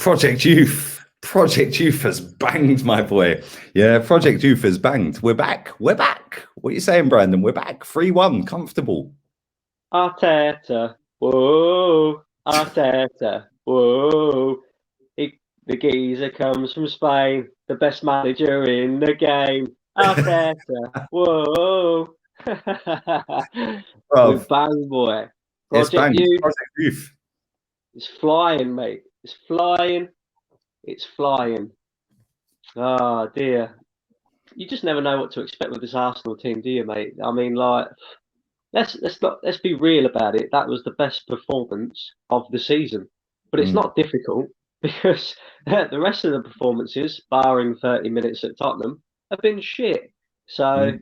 Project Youth has banged, my boy. Yeah, Project Youth has banged. We're back. We're back. What are you saying, Brandon? We're back. 3-1. Comfortable. Arteta. Whoa. Arteta. Whoa. The geezer comes from Spain. The best manager in the game. Arteta. Whoa. We bang, boy. Project Youth. It's flying, mate. It's flying. It's flying. Oh dear. You just never know what to expect with this Arsenal team, do you, mate? I mean, like, let's be real about it. That was the best performance of the season, but it's not difficult because the rest of the performances, barring 30 minutes at Tottenham, have been shit. So,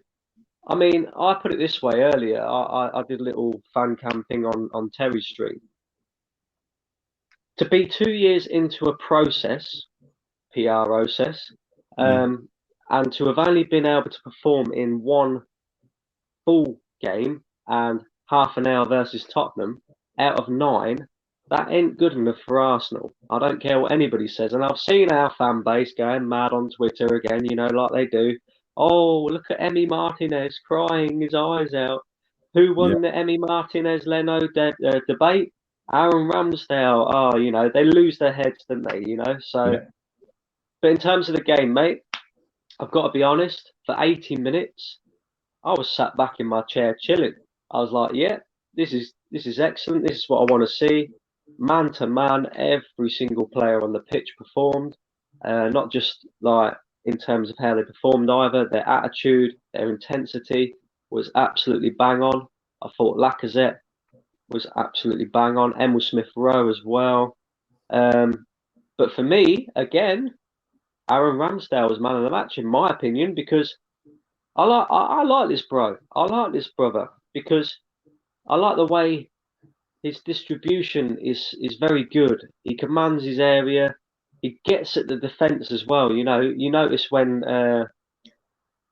I mean, I put it this way earlier. I did a little fan camping on Terry Street. To be 2 years into a process, PR process, and to have only been able to perform in one full game and half an hour versus Tottenham out of 9, that ain't good enough for Arsenal. I don't care what anybody says. And I've seen our fan base going mad on Twitter again, you know, like they do. Oh, look at Emi Martinez crying his eyes out. Who won the Emi Martinez-Leno debate? Aaron Ramsdale. Oh, you know, they lose their heads, don't they, you know? So, but in terms of the game, mate, I've got to be honest, for 80 minutes, I was sat back in my chair chilling. I was like, yeah, this is excellent. This is what I want to see. Man to man, every single player on the pitch performed. Not just like in terms of how they performed either. Their attitude, their intensity was absolutely bang on. I thought Lacazette was absolutely bang on. Emil Smith-Rowe as well. But for me, again, Aaron Ramsdale was man of the match in my opinion because I like this bro. I like this brother because I like the way his distribution is very good. He commands his area. He gets at the defence as well. You know, you notice when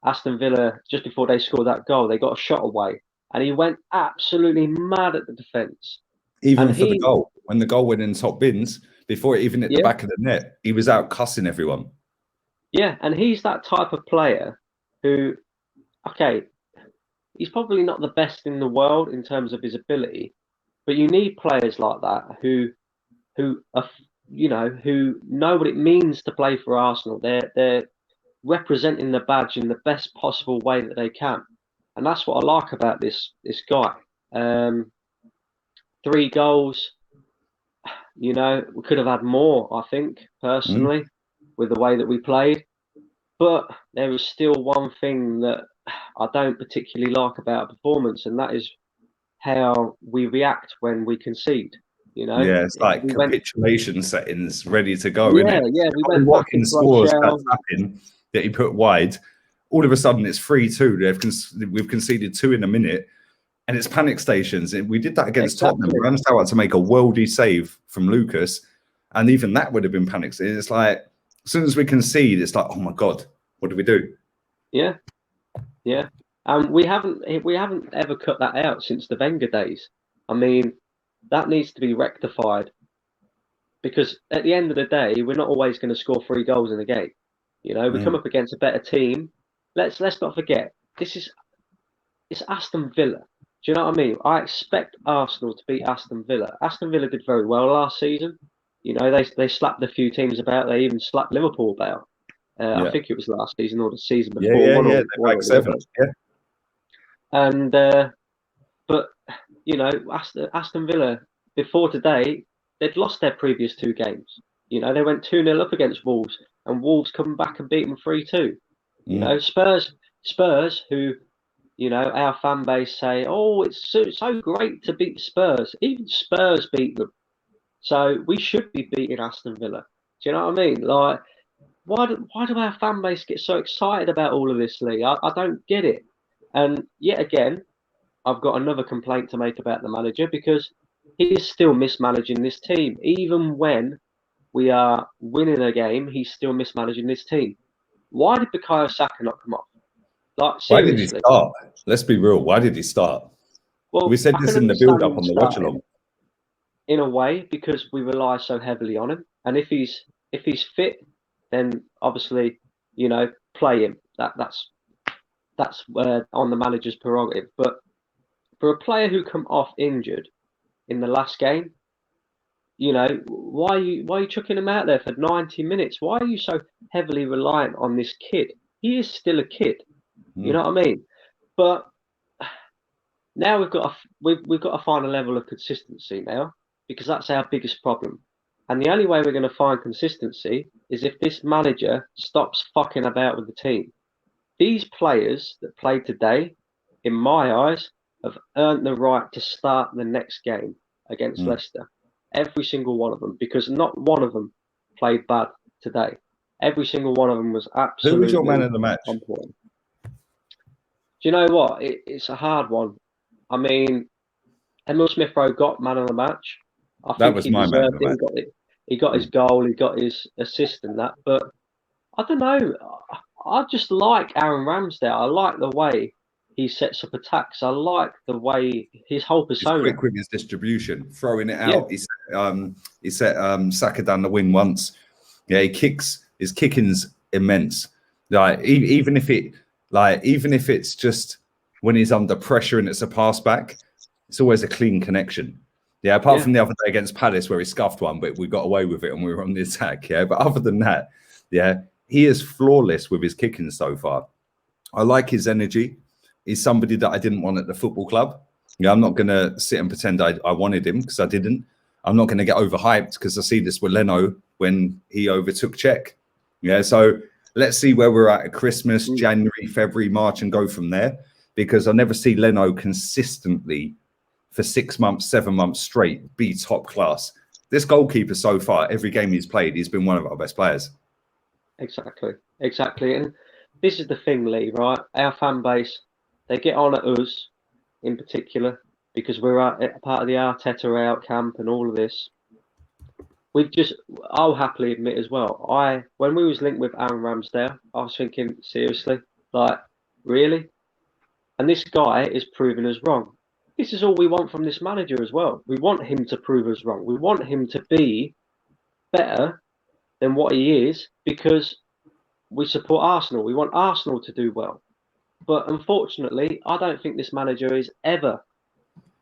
Aston Villa, just before they scored that goal, they got a shot away. And he went absolutely mad at the defence. Even for the goal. When the goal went in top bins, before it even hit the back of the net, he was out cussing everyone. Yeah, and he's that type of player who, okay, he's probably not the best in the world in terms of his ability, but you need players like that who are, you know, who know what it means to play for Arsenal. They're representing the badge in the best possible way that they can, and that's what I like about this guy. 3 goals. You know, we could have had more, I think, personally, with the way that we played. But there is still one thing that I don't particularly like about a performance, and that is how we react when we concede. You know, it's like capitulation settings ready to go. Yeah, we went back into scores that he put wide. All of a sudden, it's 3-2. We've conceded 2 in a minute, and it's panic stations. We did that against Tottenham. Ramsdale had to make a worldy save from Lucas, and even that would have been panic. It's like as soon as we concede, it's like, oh my god, what do we do? Yeah. We haven't ever cut that out since the Wenger days. I mean, that needs to be rectified because at the end of the day, we're not always going to score 3 goals in a game. You know, we come up against a better team. Let's not forget it's Aston Villa. Do you know what I mean? I expect Arsenal to beat Aston Villa. Aston Villa did very well last season. You know, they slapped a few teams about. They even slapped Liverpool about. I think it was last season or the season before. They're like 7. And but you know, Aston Villa before today, they'd lost their previous 2 games. You know, they went 2-0 up against Wolves, and Wolves come back and beat them 3-2. You know, Spurs, who, you know, our fan base say, oh, it's so great to beat Spurs. Even Spurs beat them. So we should be beating Aston Villa. Do you know what I mean? Like, why do our fan base get so excited about all of this, Lee? I don't get it. And yet again, I've got another complaint to make about the manager because he is still mismanaging this team. Even when we are winning a game, he's still mismanaging this team. Why did Bukayo Saka not come off? Like, seriously. Why did he start? Let's be real. Why did he start? Well, we said this in the build-up on the watch-along. in a way because we rely so heavily on him. And if he's fit, then obviously, you know, play him. That's on the manager's prerogative. But for a player who come off injured in the last game, you know, why are you chucking him out there for 90 minutes? Why are you so heavily reliant on this kid? He is still a kid. You know what I mean? But now we've got to find a level of consistency now, because that's our biggest problem. And the only way we're going to find consistency is if this manager stops fucking about with the team. These players that played today, in my eyes, have earned the right to start the next game against Leicester. Every single one of them, because not one of them played bad today. Every single one of them was absolutely. Who was your man of the match? On point. Do you know what? It's a hard one. I mean, Emil Smith Rowe got man of the match. I that was my man of the match. He got his goal, he got his assist and that. But I don't know. I just like Aaron Ramsdale. I like the way he sets up attacks. I like the way his whole persona. He's quick with his distribution, throwing it out. Yeah. He set Saka down the wing once. Yeah, he kicks. His kicking's immense. Like even if it's just when he's under pressure and it's a pass back, it's always a clean connection. Yeah, apart from the other day against Palace where he scuffed one, but we got away with it and we were on the attack. Yeah, but other than that, yeah, he is flawless with his kicking so far. I like his energy. He's somebody that I didn't want at the football club. Yeah, I'm not going to sit and pretend I wanted him because I didn't. I'm not going to get overhyped because I see this with Leno when he overtook Czech. Yeah, so let's see where we're at Christmas, January, February, March, and go from there. Because I never see Leno consistently for 6 months, 7 months straight be top class. This goalkeeper so far, every game he's played, he's been one of our best players. Exactly. And this is the thing, Lee, right? Our fan base, they get on at us in particular because we're part of the Arteta out camp and all of this. I'll happily admit as well, when we was linked with Aaron Ramsdale, I was thinking, seriously, like, really? And this guy is proving us wrong. This is all we want from this manager as well. We want him to prove us wrong. We want him to be better than what he is because we support Arsenal. We want Arsenal to do well. But unfortunately, I don't think this manager is ever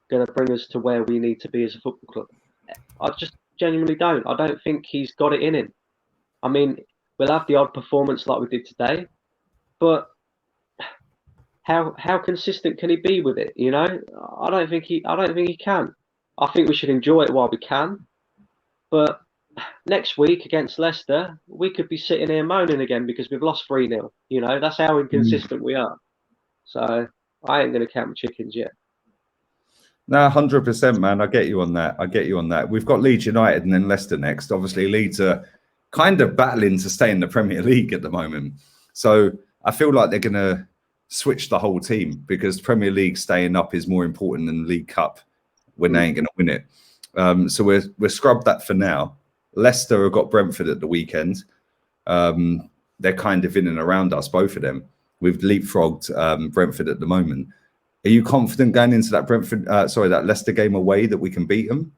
going to bring us to where we need to be as a football club. I just genuinely don't. I don't think he's got it in him. I mean, we'll have the odd performance like we did today, but how consistent can he be with it? You know, I don't think he can. I think we should enjoy it while we can. But next week against Leicester, we could be sitting here moaning again because we've lost 3-0. You know, that's how inconsistent we are. So I ain't going to count my chickens yet. No, 100%, man. I get you on that. We've got Leeds United and then Leicester next. Obviously, Leeds are kind of battling to stay in the Premier League at the moment. So I feel like they're going to switch the whole team because Premier League staying up is more important than League Cup when they ain't going to win it. So we're scrubbed that for now. Leicester have got Brentford at the weekend. They're kind of in and around us, both of them. We've leapfrogged Brentford at the moment. Are you confident going into that that Leicester game away that we can beat them?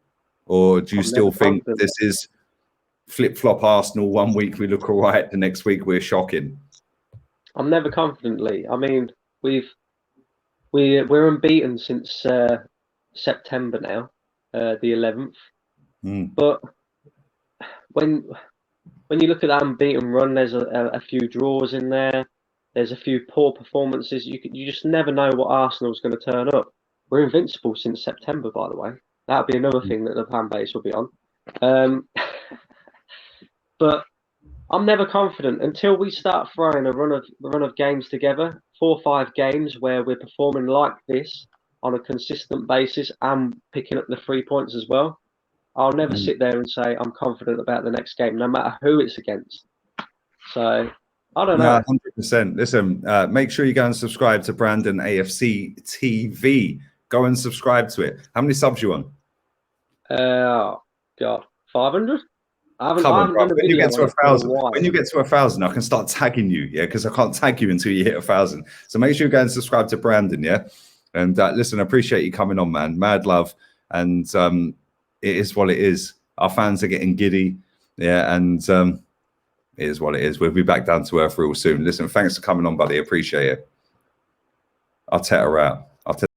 Or do you still think this is flip-flop Arsenal? 1 week we look all right, the next week we're shocking. I'm never confidently. I mean, we're unbeaten since September now, the 11th. But when you look at that unbeaten run, there's a few draws in there. There's a few poor performances. You just never know what Arsenal's going to turn up. We're invincible since September, by the way. That'll be another thing that the fan base will be on. But I'm never confident until we start throwing a run of games together, 4 or 5 games where we're performing like this on a consistent basis and picking up the 3 points as well. I'll never sit there and say I'm confident about the next game, no matter who it's against. So I don't know. 100%. Listen, make sure you go and subscribe to Brandon AFC TV. Go and subscribe to it. How many subs you on? Oh God, 500. When you get to 1,000, I can start tagging you, yeah, because I can't tag you until you hit 1,000. So make sure you go and subscribe to Brandon, yeah. And listen, I appreciate you coming on, man. Mad love, and it is what it is. Our fans are getting giddy. Yeah, and it is what it is. We'll be back down to earth real soon. Listen, thanks for coming on, buddy. Appreciate it. Arteta out.